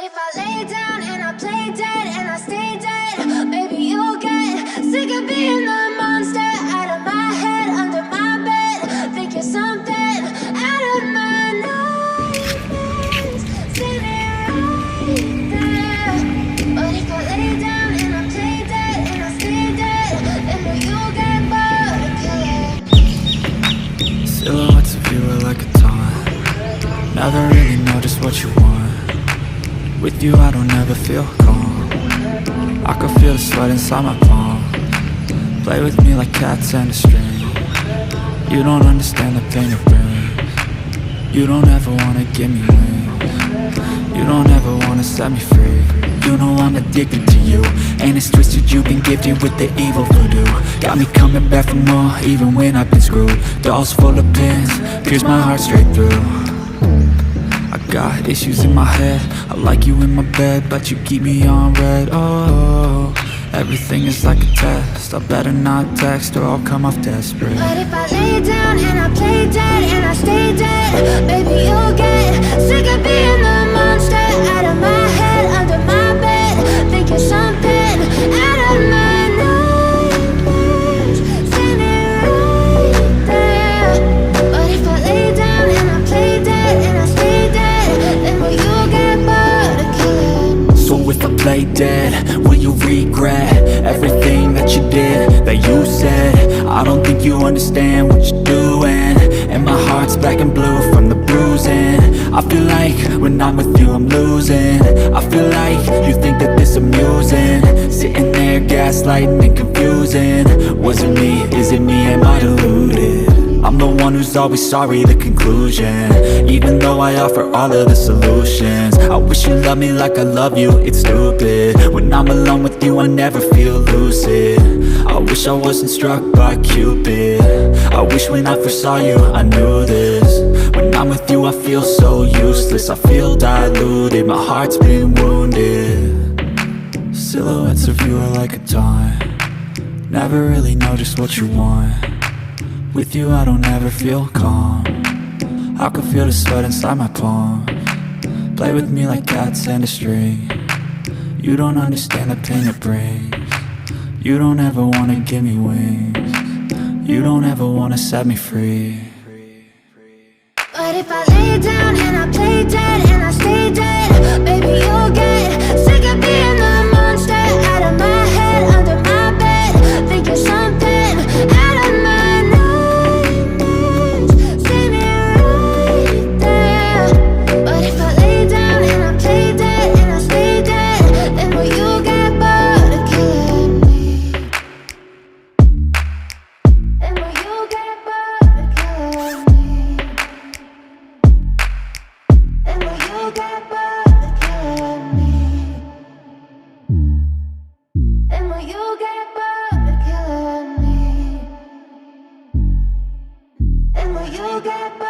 But if I lay down and I play dead and I stay dead, maybe you'll get sick of being the monster out of my head, under my bed. Think you're something out of my nightmares, standing right there. But if I lay down and I play dead and I stay dead, then will you get bored of killing? Silhouettes of you are like a taunt. Never really know just what you want. With you I don't ever feel calm. I can feel the sweat inside my palm. Play with me like cats and a string. You don't understand the pain it brings. You don't ever wanna give me wings. You don't ever wanna set me free. You know I'm addicted to you, and it's twisted, you've been gifted with the evil voodoo. Got me coming back for more, even when I've been screwed. Dolls full of pins, pierce my heart straight through. I got issues in my head, I like you in my bed, but you keep me on red. Oh, everything is like a test, I better not text or I'll come off desperate. But if I lay down and I play dead and I stay dead, baby you'll get sick of being the monster out of my head, under my bed. Think you're something out of my nightmares, standing right there. But if I lay down and I play dead and I stay dead, then will you get bored of killing? So if I play dead, will you regret everything that you did, that you said? I don't think you understand what you're doing, and my heart's black and blue from the bruising. I feel like when I'm with you I'm losing. I feel like you think that this amusing, sitting there gaslighting and confusing. Was it me? Is it me? Am I deluded? I'm the one who's always sorry, the conclusion. Even though I offer all of the solutions, I wish you loved me like I love you, it's stupid. When I'm alone with you I never feel lucid. I wish I wasn't struck by Cupid. I wish when I first saw you I knew this. When I'm with you I feel so useless, I feel diluted, my heart's been wounded. Silhouettes of you are like a taunt. Never really know just what you want. With you I don't ever feel calm. I can feel the sweat inside my palm. Play with me like cats and a string. You don't understand the pain it brings. You don't ever wanna give me wings. You don't ever wanna set me free. But if I lay down and I play dead and I stay dead, baby you'll get sick of being the monster out of my head, under my bed. Think you're something out of my nightmares, standing right there. But if I lay down and I play dead and I stay dead, then will you get bored of killing me? Then will you get bored of killing me? And will you get bored of killing me? And will you get bored of killing me? And will you get bored?